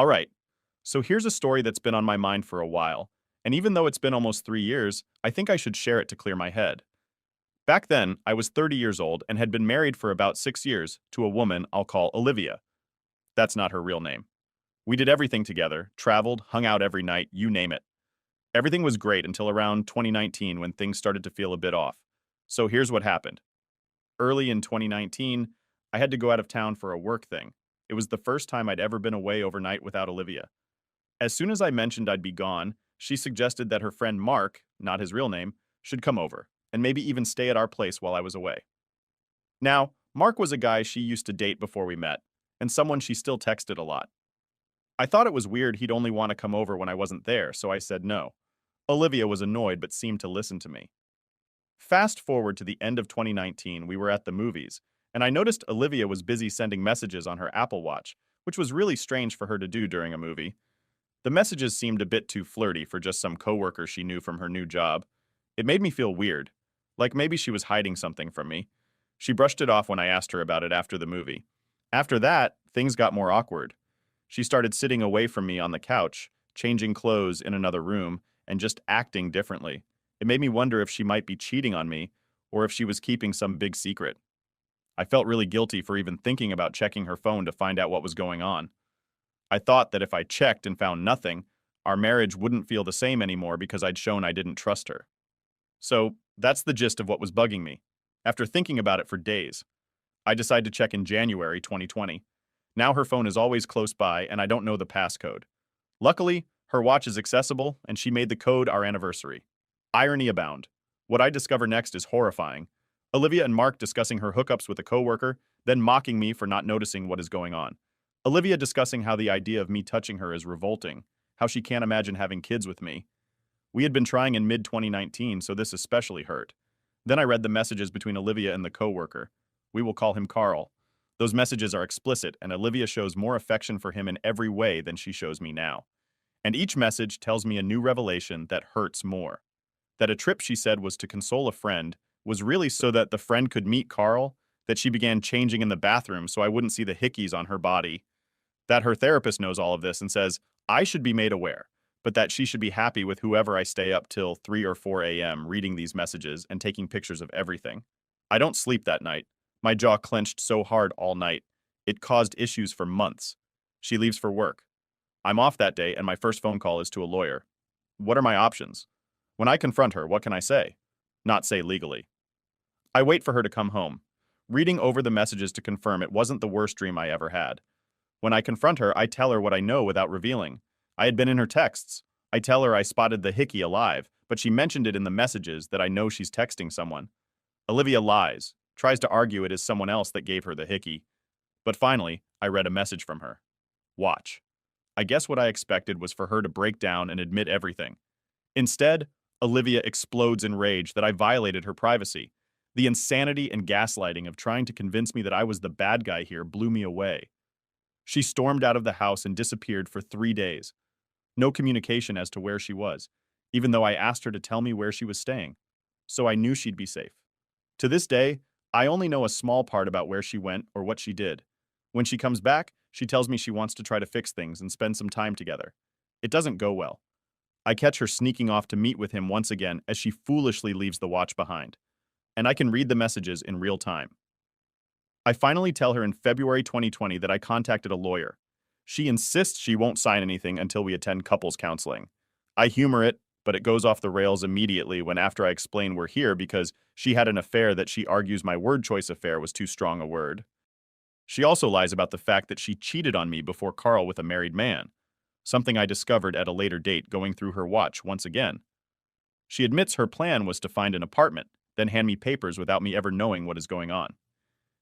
All right, so here's a story that's been on my mind for a while, and even though it's been almost 3 years, I think I should share it to clear my head. Back then, I was 30 years old and had been married for about 6 years to a woman I'll call Olivia. That's not her real name. We did everything together, traveled, hung out every night, you name it. Everything was great until around 2019 when things started to feel a bit off. So here's what happened. Early in 2019, I had to go out of town for a work thing. It was the first time I'd ever been away overnight without Olivia. As soon as I mentioned I'd be gone, she suggested that her friend Mark, not his real name, should come over, and maybe even stay at our place while I was away. Now, Mark was a guy she used to date before we met, and someone she still texted a lot. I thought it was weird he'd only want to come over when I wasn't there, so I said no. Olivia was annoyed but seemed to listen to me. Fast forward to the end of 2019, we were at the movies, and I noticed Olivia was busy sending messages on her Apple Watch, which was really strange for her to do during a movie. The messages seemed a bit too flirty for just some coworker she knew from her new job. It made me feel weird, like maybe she was hiding something from me. She brushed it off when I asked her about it after the movie. After that, things got more awkward. She started sitting away from me on the couch, changing clothes in another room, and just acting differently. It made me wonder if she might be cheating on me, or if she was keeping some big secret. I felt really guilty for even thinking about checking her phone to find out what was going on. I thought that if I checked and found nothing, our marriage wouldn't feel the same anymore because I'd shown I didn't trust her. So, that's the gist of what was bugging me. After thinking about it for days, I decided to check in January 2020. Now her phone is always close by and I don't know the passcode. Luckily, her watch is accessible and she made the code our anniversary. Irony abound. What I discover next is horrifying. Olivia and Mark discussing her hookups with a coworker, then mocking me for not noticing what is going on. Olivia discussing how the idea of me touching her is revolting, how she can't imagine having kids with me. We had been trying in mid-2019, so this especially hurt. Then I read the messages between Olivia and the coworker. We will call him Carl. Those messages are explicit, and Olivia shows more affection for him in every way than she shows me now. And each message tells me a new revelation that hurts more. That a trip she said was to console a friend was really so that the friend could meet Carl, that she began changing in the bathroom so I wouldn't see the hickeys on her body, that her therapist knows all of this and says, I should be made aware, but that she should be happy with whoever I stay up till 3 or 4 a.m. reading these messages and taking pictures of everything. I don't sleep that night. My jaw clenched so hard all night. It caused issues for months. She leaves for work. I'm off that day and my first phone call is to a lawyer. What are my options? When I confront her, what can I say? Not say legally. I wait for her to come home, reading over the messages to confirm it wasn't the worst dream I ever had. When I confront her, I tell her what I know without revealing. I had been in her texts. I tell her I spotted the hickey alive, but she mentioned it in the messages that I know she's texting someone. Olivia lies, tries to argue it is someone else that gave her the hickey. But finally, I read a message from her. Watch. I guess what I expected was for her to break down and admit everything. Instead, Olivia explodes in rage that I violated her privacy. The insanity and gaslighting of trying to convince me that I was the bad guy here blew me away. She stormed out of the house and disappeared for 3 days. No communication as to where she was, even though I asked her to tell me where she was staying. So I knew she'd be safe. To this day, I only know a small part about where she went or what she did. When she comes back, she tells me she wants to try to fix things and spend some time together. It doesn't go well. I catch her sneaking off to meet with him once again as she foolishly leaves the watch behind. And I can read the messages in real time. I finally tell her in February 2020 that I contacted a lawyer. She insists she won't sign anything until we attend couples counseling. I humor it, but it goes off the rails immediately when after I explain we're here because she had an affair that she argues my word choice affair was too strong a word. She also lies about the fact that she cheated on me before Carl with a married man, something I discovered at a later date going through her watch once again. She admits her plan was to find an apartment, then hand me papers without me ever knowing what is going on.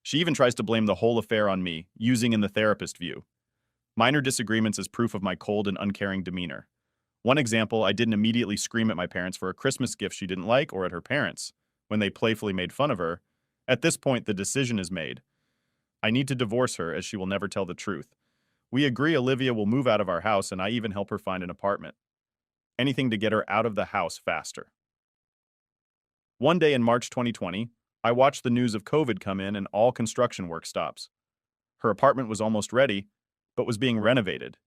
She even tries to blame the whole affair on me, using in the therapist view. Minor disagreements as proof of my cold and uncaring demeanor. One example, I didn't immediately scream at my parents for a Christmas gift she didn't like or at her parents, when they playfully made fun of her. At this point, the decision is made. I need to divorce her as she will never tell the truth. We agree Olivia will move out of our house and I even help her find an apartment. Anything to get her out of the house faster. One day in March 2020, I watched the news of COVID come in and all construction work stops. Her apartment was almost ready, but was being renovated.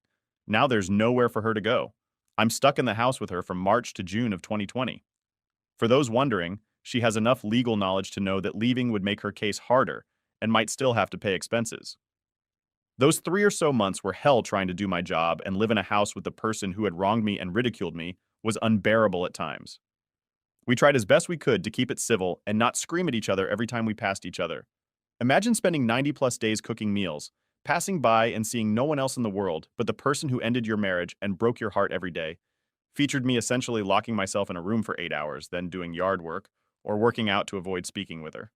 Now there's nowhere for her to go. I'm stuck in the house with her from March to June of 2020. For those wondering, she has enough legal knowledge to know that leaving would make her case harder and might still have to pay expenses. Those 3 or so months were hell trying to do my job and live in a house with the person who had wronged me and ridiculed me was unbearable at times. We tried as best we could to keep it civil and not scream at each other every time we passed each other. Imagine spending 90 plus days cooking meals, passing by and seeing no one else in the world but the person who ended your marriage and broke your heart every day. Featured me essentially locking myself in a room for 8 hours, then doing yard work or working out to avoid speaking with her.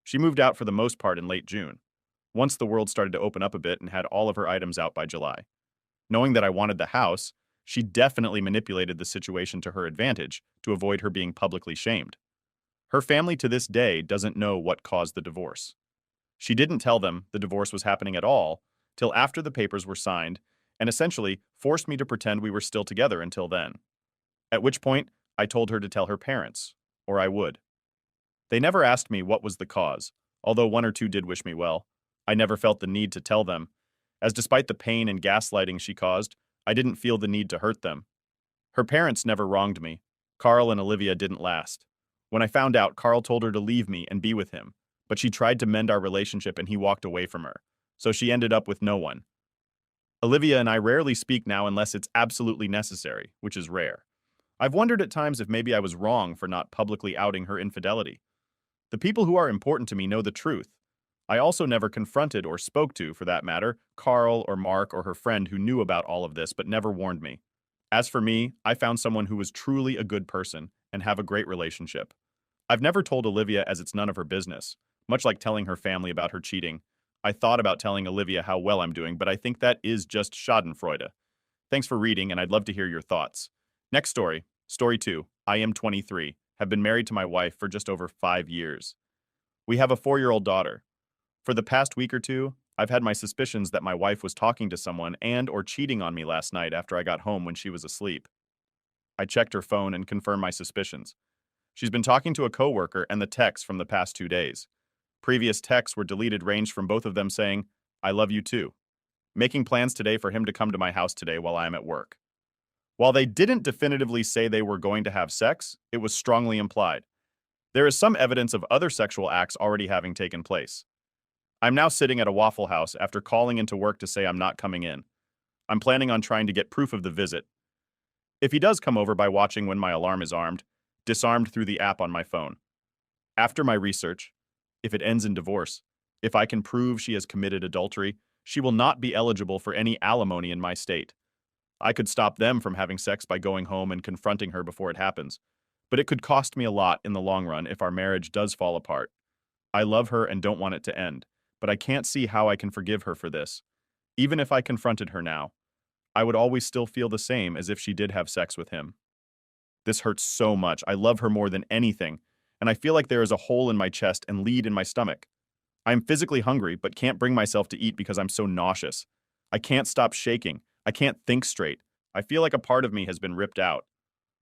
She moved out for the most part in late June, once the world started to open up a bit and had all of her items out by July. Knowing that I wanted the house, she definitely manipulated the situation to her advantage to avoid her being publicly shamed. Her family to this day doesn't know what caused the divorce. She didn't tell them the divorce was happening at all till after the papers were signed and essentially forced me to pretend we were still together until then. At which point, I told her to tell her parents, or I would. They never asked me what was the cause, although one or two did wish me well. I never felt the need to tell them, as despite the pain and gaslighting she caused, I didn't feel the need to hurt them. Her parents never wronged me. Carl and Olivia didn't last. When I found out, Carl told her to leave me and be with him, but she tried to mend our relationship and he walked away from her, so she ended up with no one. Olivia and I rarely speak now unless it's absolutely necessary, which is rare. I've wondered at times if maybe I was wrong for not publicly outing her infidelity. The people who are important to me know the truth. I also never confronted or spoke to, for that matter, Carl or Mark or her friend who knew about all of this but never warned me. As for me, I found someone who was truly a good person and have a great relationship. I've never told Olivia as it's none of her business, much like telling her family about her cheating. I thought about telling Olivia how well I'm doing, but I think that is just schadenfreude. Thanks for reading, and I'd love to hear your thoughts. Next story, story 2. I am 23, have been married to my wife for just over 5 years. We have a 4-year-old daughter. For the past week or two, I've had my suspicions that my wife was talking to someone and or cheating on me last night after I got home when she was asleep. I checked her phone and confirmed my suspicions. She's been talking to a coworker and the texts from the past 2 days. Previous texts were deleted ranged from both of them saying, "I love you too," making plans today for him to come to my house today while I am at work. While they didn't definitively say they were going to have sex, it was strongly implied. There is some evidence of other sexual acts already having taken place. I'm now sitting at a Waffle House after calling into work to say I'm not coming in. I'm planning on trying to get proof of the visit. If he does come over by watching when my alarm is disarmed through the app on my phone. After my research, if it ends in divorce, if I can prove she has committed adultery, she will not be eligible for any alimony in my state. I could stop them from having sex by going home and confronting her before it happens, but it could cost me a lot in the long run if our marriage does fall apart. I love her and don't want it to end, but I can't see how I can forgive her for this. Even if I confronted her now, I would always still feel the same as if she did have sex with him. This hurts so much. I love her more than anything, and I feel like there is a hole in my chest and lead in my stomach. I am physically hungry, but can't bring myself to eat because I'm so nauseous. I can't stop shaking. I can't think straight. I feel like a part of me has been ripped out.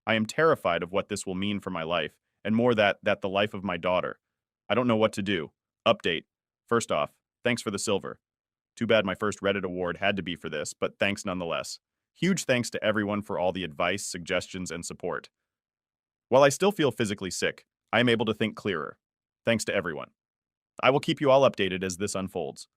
I am terrified of what this will mean for my life, and more that the life of my daughter. I don't know what to do. Update. First off, thanks for the silver. Too bad my first Reddit award had to be for this, but thanks nonetheless. Huge thanks to everyone for all the advice, suggestions, and support. While I still feel physically sick, I am able to think clearer. Thanks to everyone. I will keep you all updated as this unfolds.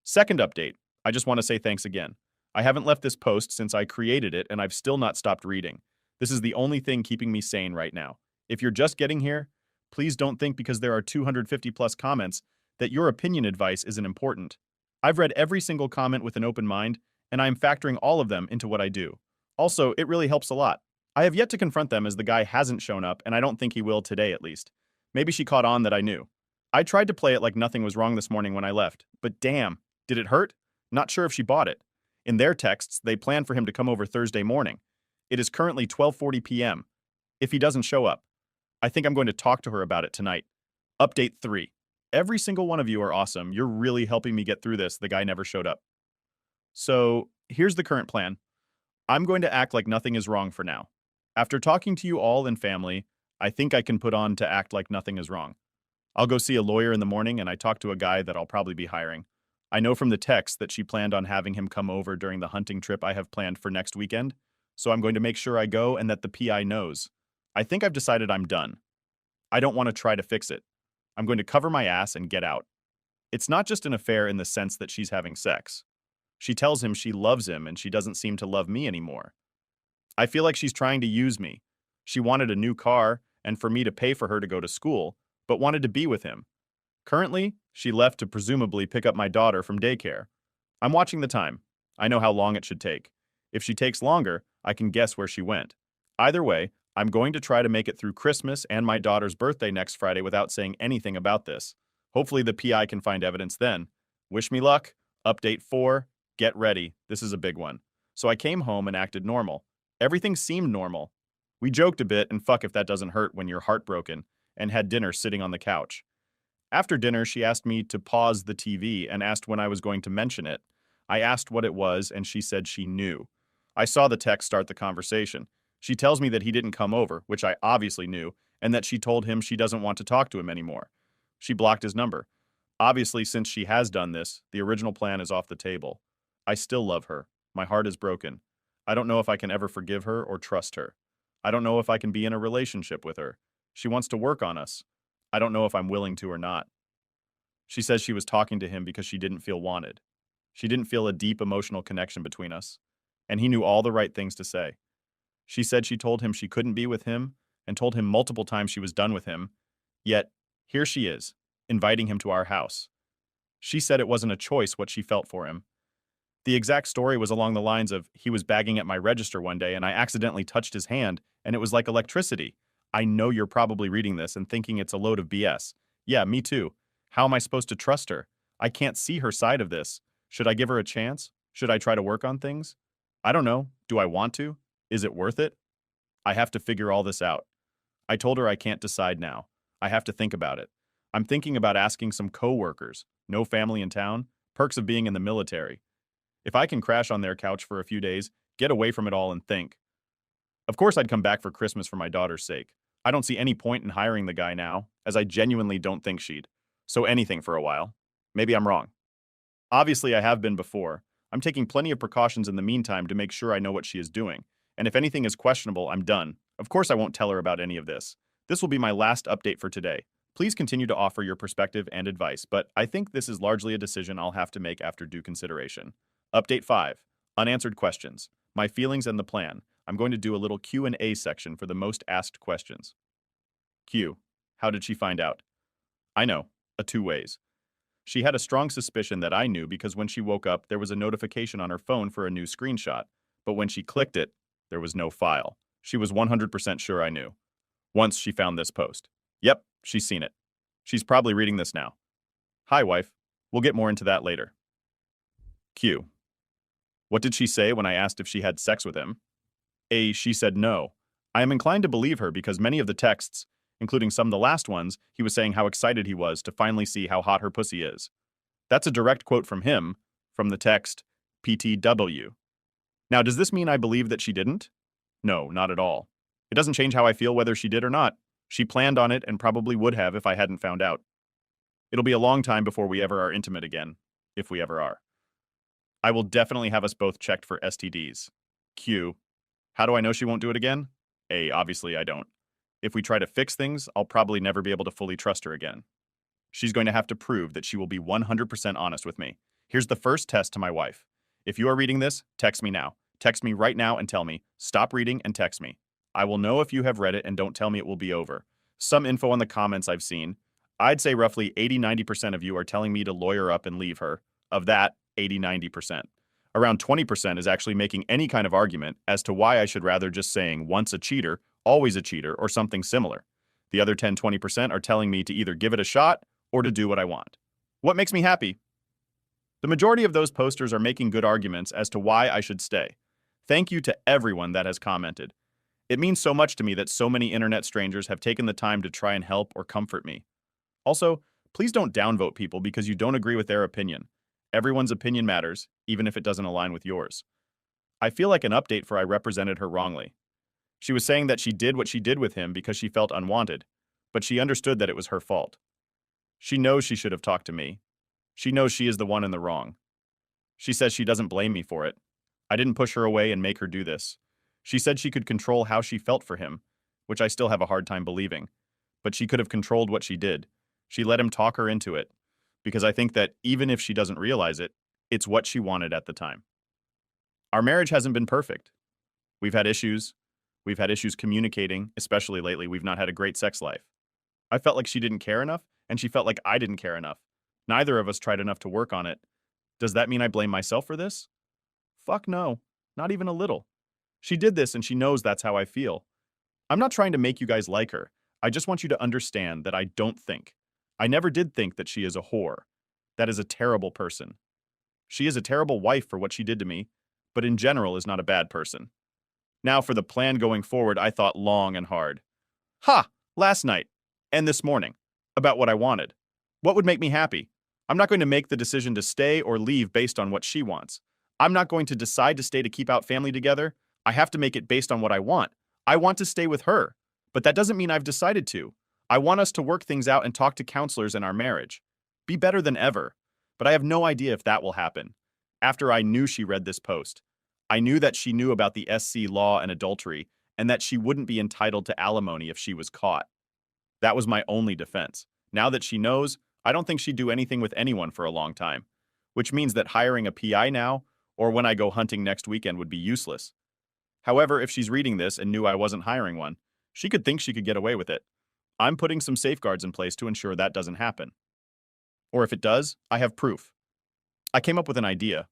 Second update, I just want to say thanks again. I haven't left this post since I created it and I've still not stopped reading. This is the only thing keeping me sane right now. If you're just getting here, please don't think because there are 250 plus comments that your opinion advice isn't important. I've read every single comment with an open mind, and I am factoring all of them into what I do. Also, it really helps a lot. I have yet to confront them as the guy hasn't shown up, and I don't think he will today at least. Maybe she caught on that I knew. I tried to play it like nothing was wrong this morning when I left, but damn, did it hurt? Not sure if she bought it. In their texts, they plan for him to come over Thursday morning. It is currently 12:40 p.m. If he doesn't show up, I think I'm going to talk to her about it tonight. Update 3. Every single one of you are awesome. You're really helping me get through this. The guy never showed up. So, here's the current plan. I'm going to act like nothing is wrong for now. After talking to you all and family, I think I can put on to act like nothing is wrong. I'll go see a lawyer in the morning and I talk to a guy that I'll probably be hiring. I know from the text that she planned on having him come over during the hunting trip I have planned for next weekend, so I'm going to make sure I go and that the PI knows. I think I've decided I'm done. I don't want to try to fix it. I'm going to cover my ass and get out. It's not just an affair in the sense that she's having sex. She tells him she loves him and she doesn't seem to love me anymore. I feel like she's trying to use me. She wanted a new car and for me to pay for her to go to school, but wanted to be with him. Currently, she left to presumably pick up my daughter from daycare. I'm watching the time. I know how long it should take. If she takes longer, I can guess where she went. Either way, I'm going to try to make it through Christmas and my daughter's birthday next Friday without saying anything about this. Hopefully the PI can find evidence then. Wish me luck. Update 4. Get ready. This is a big one. So I came home and acted normal. Everything seemed normal. We joked a bit, and fuck if that doesn't hurt when you're heartbroken, and had dinner sitting on the couch. After dinner, she asked me to pause the TV and asked when I was going to mention it. I asked what it was, and she said she knew. I saw the text start the conversation. She tells me that he didn't come over, which I obviously knew, and that she told him she doesn't want to talk to him anymore. She blocked his number. Obviously, since she has done this, the original plan is off the table. I still love her. My heart is broken. I don't know if I can ever forgive her or trust her. I don't know if I can be in a relationship with her. She wants to work on us. I don't know if I'm willing to or not. She says she was talking to him because she didn't feel wanted. She didn't feel a deep emotional connection between us. And he knew all the right things to say. She said she told him she couldn't be with him and told him multiple times she was done with him. Yet, here she is, inviting him to our house. She said it wasn't a choice what she felt for him. The exact story was along the lines of, he was bagging at my register one day and I accidentally touched his hand and it was like electricity. I know you're probably reading this and thinking it's a load of BS. Yeah, me too. How am I supposed to trust her? I can't see her side of this. Should I give her a chance? Should I try to work on things? I don't know. Do I want to? Is it worth it? I have to figure all this out. I told her I can't decide now. I have to think about it. I'm thinking about asking some coworkers, no family in town, perks of being in the military. If I can crash on their couch for a few days, get away from it all and think. Of course I'd come back for Christmas for my daughter's sake. I don't see any point in hiring the guy now, as I genuinely don't think she'd. So anything for a while. Maybe I'm wrong. Obviously I have been before. I'm taking plenty of precautions in the meantime to make sure I know what she is doing. And if anything is questionable, I'm done. Of course I won't tell her about any of this. This will be my last update for today. Please continue to offer your perspective and advice, but I think this is largely a decision I'll have to make after due consideration. Update 5. Unanswered questions. My feelings and the plan. I'm going to do a little Q&A section for the most asked questions. Q. How did she find out? I know. Two ways. She had a strong suspicion that I knew because when she woke up, there was a notification on her phone for a new screenshot. But when she clicked it, there was no file. She was 100% sure I knew. Once she found this post. Yep, she's seen it. She's probably reading this now. Hi, wife. We'll get more into that later. Q. What did she say when I asked if she had sex with him? A. She said no. I am inclined to believe her because many of the texts, including some of the last ones, he was saying how excited he was to finally see how hot her pussy is. That's a direct quote from him, from the text, PTW. Now, does this mean I believe that she didn't? No, not at all. It doesn't change how I feel whether she did or not. She planned on it and probably would have if I hadn't found out. It'll be a long time before we ever are intimate again, if we ever are. I will definitely have us both checked for STDs. Q. How do I know she won't do it again? A. Obviously I don't. If we try to fix things, I'll probably never be able to fully trust her again. She's going to have to prove that she will be 100% honest with me. Here's the first test to my wife. If you are reading this, text me now. Text me right now and tell me, stop reading and text me. I will know if you have read it and don't tell me it will be over. Some info in the comments I've seen. I'd say roughly 80-90% of you are telling me to lawyer up and leave her. Of that, 80-90%. Around 20% is actually making any kind of argument as to why I should rather just saying once a cheater, always a cheater, or something similar. The other 10-20% are telling me to either give it a shot or to do what I want. What makes me happy? The majority of those posters are making good arguments as to why I should stay. Thank you to everyone that has commented. It means so much to me that so many internet strangers have taken the time to try and help or comfort me. Also, please don't downvote people because you don't agree with their opinion. Everyone's opinion matters, even if it doesn't align with yours. I feel like an update for I represented her wrongly. She was saying that she did what she did with him because she felt unwanted, but she understood that it was her fault. She knows she should have talked to me. She knows she is the one in the wrong. She says she doesn't blame me for it. I didn't push her away and make her do this. She said she could control how she felt for him, which I still have a hard time believing. But she could have controlled what she did. She let him talk her into it. Because I think that even if she doesn't realize it, it's what she wanted at the time. Our marriage hasn't been perfect. We've had issues. We've had issues communicating, especially lately. We've not had a great sex life. I felt like she didn't care enough, and she felt like I didn't care enough. Neither of us tried enough to work on it. Does that mean I blame myself for this? Fuck no. Not even a little. She did this and she knows that's how I feel. I'm not trying to make you guys like her. I just want you to understand that I don't think. I never did think that she is a whore. That is a terrible person. She is a terrible wife for what she did to me, but in general is not a bad person. Now for the plan going forward, I thought long and hard. Last night and this morning about what I wanted. What would make me happy? I'm not going to make the decision to stay or leave based on what she wants. I'm not going to decide to stay to keep out family together. I have to make it based on what I want. I want to stay with her, but that doesn't mean I've decided to. I want us to work things out and talk to counselors in our marriage. Be better than ever. But I have no idea if that will happen. After I knew she read this post, I knew that she knew about the SC law and adultery, and that she wouldn't be entitled to alimony if she was caught. That was my only defense. Now that she knows, I don't think she'd do anything with anyone for a long time, which means that hiring a PI now, or when I go hunting next weekend, would be useless. However, if she's reading this and knew I wasn't hiring one, she could think she could get away with it. I'm putting some safeguards in place to ensure that doesn't happen. Or if it does, I have proof. I came up with an idea.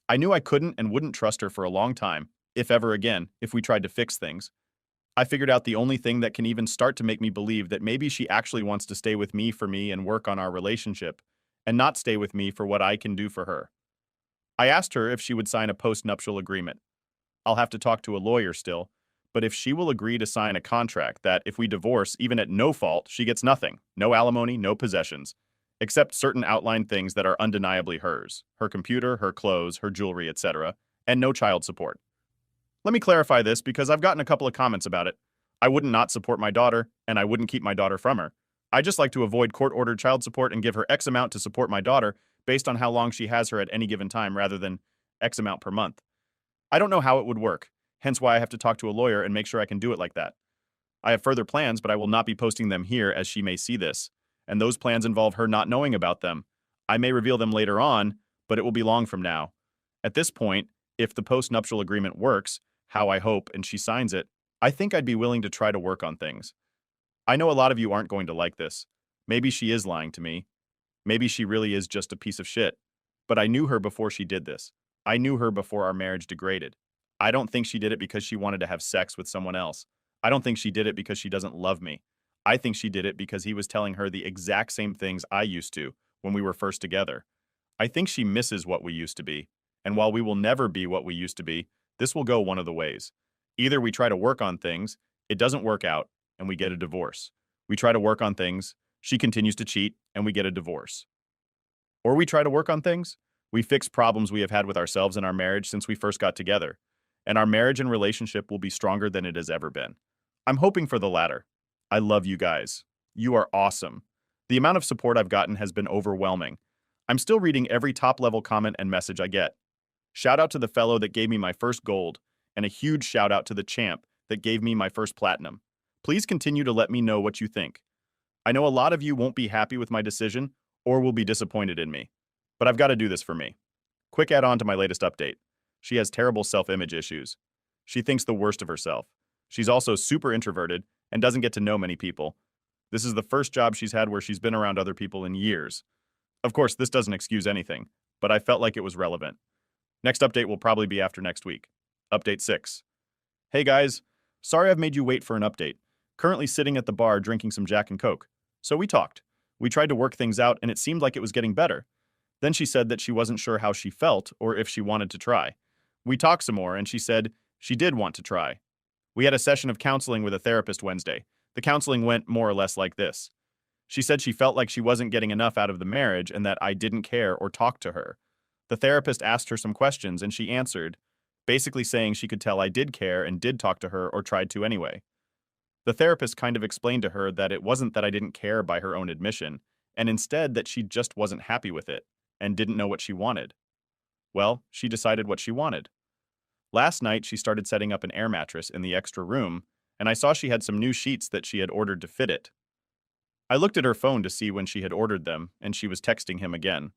I knew I couldn't and wouldn't trust her for a long time, if ever again, if we tried to fix things. I figured out the only thing that can even start to make me believe that maybe she actually wants to stay with me for me and work on our relationship, and not stay with me for what I can do for her. I asked her if she would sign a post-nuptial agreement. I'll have to talk to a lawyer still, but if she will agree to sign a contract that if we divorce, even at no fault, she gets nothing, no alimony, no possessions, except certain outlined things that are undeniably hers, her computer, her clothes, her jewelry, etc., and no child support. Let me clarify this because I've gotten a couple of comments about it. I wouldn't not support my daughter, and I wouldn't keep my daughter from her. I just like to avoid court-ordered child support and give her X amount to support my daughter based on how long she has her at any given time rather than X amount per month. I don't know how it would work, hence why I have to talk to a lawyer and make sure I can do it like that. I have further plans, but I will not be posting them here as she may see this, and those plans involve her not knowing about them. I may reveal them later on, but it will be long from now. At this point, if the post-nuptial agreement works, how I hope, and she signs it, I think I'd be willing to try to work on things. I know a lot of you aren't going to like this. Maybe she is lying to me. Maybe she really is just a piece of shit. But I knew her before she did this. I knew her before our marriage degraded. I don't think she did it because she wanted to have sex with someone else. I don't think she did it because she doesn't love me. I think she did it because he was telling her the exact same things I used to when we were first together. I think she misses what we used to be. And while we will never be what we used to be, this will go one of the ways. Either we try to work on things, it doesn't work out, and we get a divorce. We try to work on things, she continues to cheat, and we get a divorce. Or we try to work on things, we fix problems we have had with ourselves in our marriage since we first got together, and our marriage and relationship will be stronger than it has ever been. I'm hoping for the latter. I love you guys. You are awesome. The amount of support I've gotten has been overwhelming. I'm still reading every top-level comment and message I get. Shout out to the fellow that gave me my first gold, and a huge shout out to the champ that gave me my first platinum. Please continue to let me know what you think. I know a lot of you won't be happy with my decision or will be disappointed in me, but I've got to do this for me. Quick add-on to my latest update. She has terrible self-image issues. She thinks the worst of herself. She's also super introverted and doesn't get to know many people. This is the first job she's had where she's been around other people in years. Of course, this doesn't excuse anything, but I felt like it was relevant. Next update will probably be after next week. Update 6. Hey guys, sorry I've made you wait for an update. Currently sitting at the bar drinking some Jack and Coke. So we talked. We tried to work things out and it seemed like it was getting better. Then she said that she wasn't sure how she felt or if she wanted to try. We talked some more and she said she did want to try. We had a session of counseling with a therapist Wednesday. The counseling went more or less like this. She said she felt like she wasn't getting enough out of the marriage and that I didn't care or talk to her. The therapist asked her some questions and she answered, basically saying she could tell I did care and did talk to her or tried to anyway. The therapist kind of explained to her that it wasn't that I didn't care by her own admission, and instead that she just wasn't happy with it, and didn't know what she wanted. Well, she decided what she wanted. Last night, she started setting up an air mattress in the extra room, and I saw she had some new sheets that she had ordered to fit it. I looked at her phone to see when she had ordered them, and she was texting him again.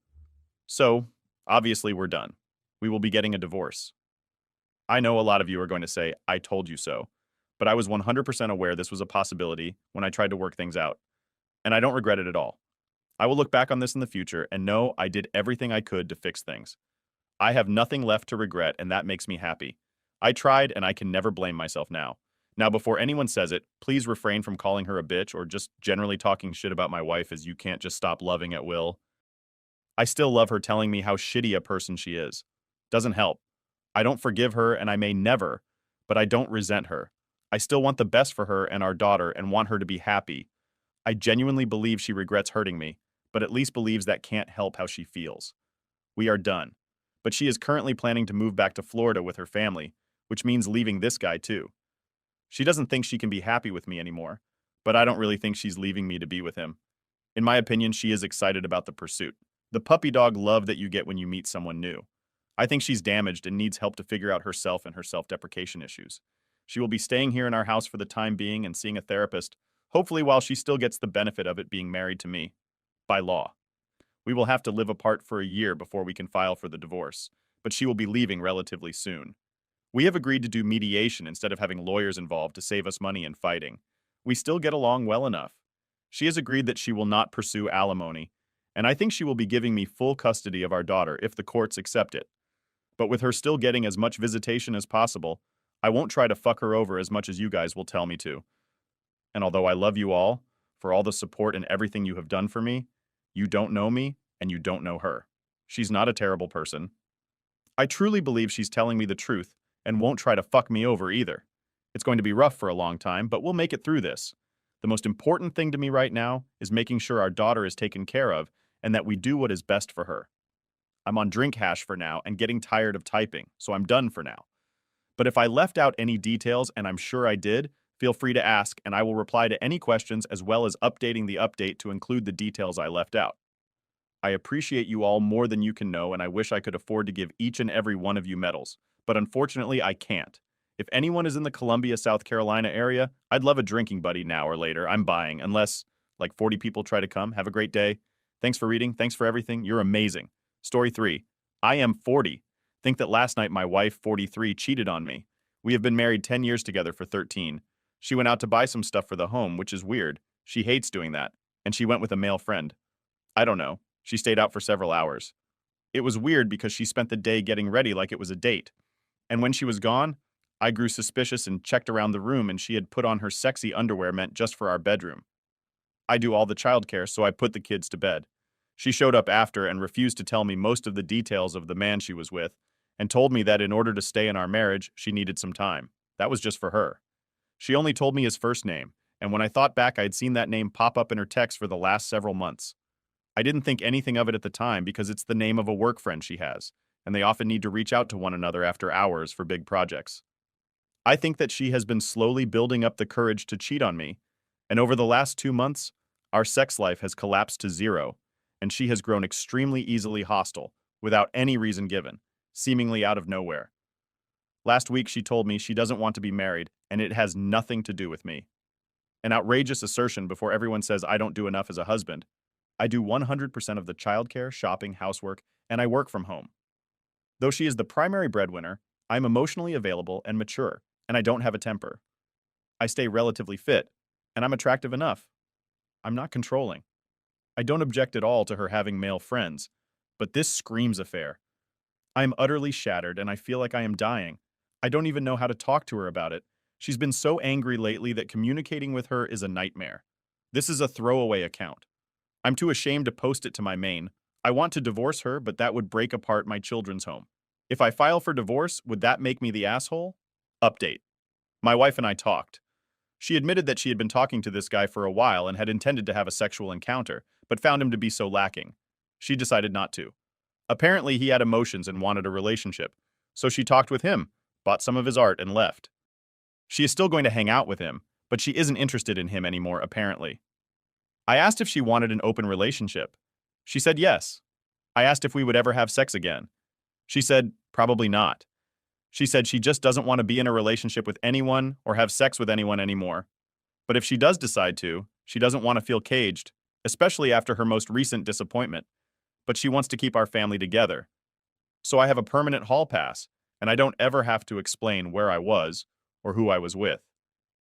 So, obviously, we're done. We will be getting a divorce. I know a lot of you are going to say, I told you so, but I was 100% aware this was a possibility when I tried to work things out, and I don't regret it at all. I will look back on this in the future and know I did everything I could to fix things. I have nothing left to regret, and that makes me happy. I tried, and I can never blame myself now. Now, before anyone says it, please refrain from calling her a bitch or just generally talking shit about my wife, as you can't just stop loving at will. I still love her telling me how shitty a person she is. Doesn't help. I don't forgive her, and I may never, but I don't resent her. I still want the best for her and our daughter and want her to be happy. I genuinely believe she regrets hurting me, but at least believes that can't help how she feels. We are done. But she is currently planning to move back to Florida with her family, which means leaving this guy too. She doesn't think she can be happy with me anymore, but I don't really think she's leaving me to be with him. In my opinion, she is excited about the pursuit. The puppy dog love that you get when you meet someone new. I think she's damaged and needs help to figure out herself and her self-deprecation issues. She will be staying here in our house for the time being and seeing a therapist, hopefully while she still gets the benefit of it being married to me. By law. We will have to live apart for a year before we can file for the divorce, but she will be leaving relatively soon. We have agreed to do mediation instead of having lawyers involved to save us money and fighting. We still get along well enough. She has agreed that she will not pursue alimony, and I think she will be giving me full custody of our daughter if the courts accept it. But with her still getting as much visitation as possible, I won't try to fuck her over as much as you guys will tell me to. And although I love you all, for all the support and everything you have done for me, you don't know me, and you don't know her. She's not a terrible person. I truly believe she's telling me the truth and won't try to fuck me over either. It's going to be rough for a long time, but we'll make it through this. The most important thing to me right now is making sure our daughter is taken care of and that we do what is best for her. I'm on drink hash for now and getting tired of typing, so I'm done for now. But if I left out any details, and I'm sure I did, feel free to ask and I will reply to any questions as well as updating the update to include the details I left out. I appreciate you all more than you can know, and I wish I could afford to give each and every one of you medals, but unfortunately I can't. If anyone is in the Columbia, South Carolina area, I'd love a drinking buddy now or later. I'm buying, unless like 40 people try to come. Have a great day. Thanks for reading. Thanks for everything. You're amazing. Story 3. I am 40. Think that last night my wife, 43, cheated on me. We have been married 10 years together for 13. She went out to buy some stuff for the home, which is weird. She hates doing that. And she went with a male friend. I don't know. She stayed out for several hours. It was weird because she spent the day getting ready like it was a date. And when she was gone, I grew suspicious and checked around the room, and she had put on her sexy underwear meant just for our bedroom. I do all the childcare, so I put the kids to bed. She showed up after and refused to tell me most of the details of the man she was with, and told me that in order to stay in our marriage, she needed some time. That was just for her. She only told me his first name, and when I thought back, I had seen that name pop up in her text for the last several months. I didn't think anything of it at the time because it's the name of a work friend she has, and they often need to reach out to one another after hours for big projects. I think that she has been slowly building up the courage to cheat on me, and over the last 2 months, our sex life has collapsed to zero, and she has grown extremely easily hostile, without any reason given, seemingly out of nowhere. Last week she told me she doesn't want to be married, and it has nothing to do with me. An outrageous assertion before everyone says I don't do enough as a husband. I do 100% of the childcare, shopping, housework, and I work from home. Though she is the primary breadwinner, I'm emotionally available and mature, and I don't have a temper. I stay relatively fit, and I'm attractive enough. I'm not controlling. I don't object at all to her having male friends, but this screams affair. I am utterly shattered, and I feel like I am dying. I don't even know how to talk to her about it. She's been so angry lately that communicating with her is a nightmare. This is a throwaway account. I'm too ashamed to post it to my main. I want to divorce her, but that would break apart my children's home. If I file for divorce, would that make me the asshole? Update. My wife and I talked. She admitted that she had been talking to this guy for a while and had intended to have a sexual encounter, but found him to be so lacking. She decided not to. Apparently, he had emotions and wanted a relationship. So she talked with him, bought some of his art, and left. She is still going to hang out with him, but she isn't interested in him anymore, apparently. I asked if she wanted an open relationship. She said yes. I asked if we would ever have sex again. She said, probably not. She said she just doesn't want to be in a relationship with anyone or have sex with anyone anymore. But if she does decide to, she doesn't want to feel caged, especially after her most recent disappointment. But she wants to keep our family together. So I have a permanent hall pass, and I don't ever have to explain where I was or who I was with.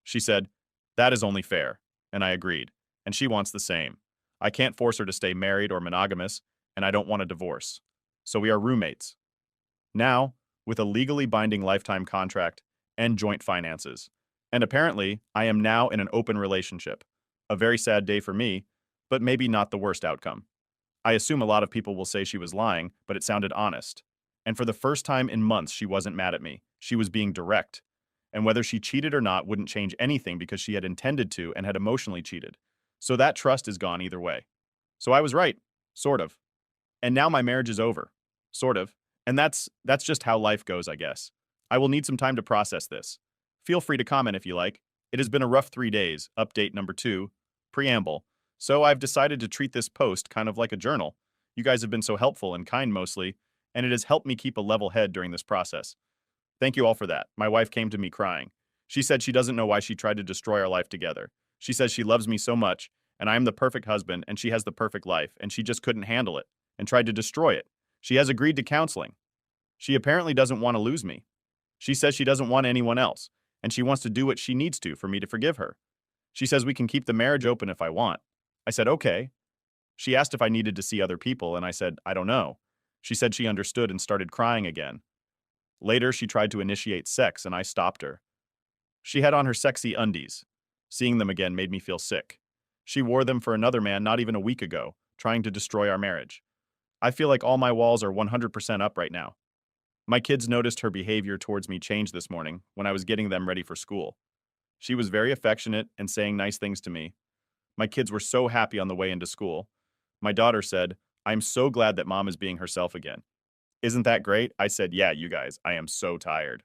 She said, that is only fair, and I agreed, and she wants the same. I can't force her to stay married or monogamous, and I don't want a divorce. So we are roommates. Now, with a legally binding lifetime contract and joint finances. And apparently, I am now in an open relationship. A very sad day for me, but maybe not the worst outcome. I assume a lot of people will say she was lying, but it sounded honest. And for the first time in months, she wasn't mad at me. She was being direct. And whether she cheated or not wouldn't change anything because she had intended to and had emotionally cheated. So that trust is gone either way. So I was right, sort of. And now my marriage is over, sort of. And that's just how life goes, I guess. I will need some time to process this. Feel free to comment if you like. It has been a rough 3 days. Update number 2, preamble. So I've decided to treat this post kind of like a journal. You guys have been so helpful and kind mostly, and it has helped me keep a level head during this process. Thank you all for that. My wife came to me crying. She said she doesn't know why she tried to destroy our life together. She says she loves me so much, and I am the perfect husband, and she has the perfect life, and she just couldn't handle it, and tried to destroy it. She has agreed to counseling. She apparently doesn't want to lose me. She says she doesn't want anyone else, and she wants to do what she needs to for me to forgive her. She says we can keep the marriage open if I want. I said, okay. She asked if I needed to see other people, and I said, I don't know. She said she understood and started crying again. Later, she tried to initiate sex, and I stopped her. She had on her sexy undies. Seeing them again made me feel sick. She wore them for another man not even a week ago, trying to destroy our marriage. I feel like all my walls are 100% up right now. My kids noticed her behavior towards me change this morning when I was getting them ready for school. She was very affectionate and saying nice things to me. My kids were so happy on the way into school. My daughter said, I'm so glad that mom is being herself again. Isn't that great? I said, yeah, you guys, I am so tired.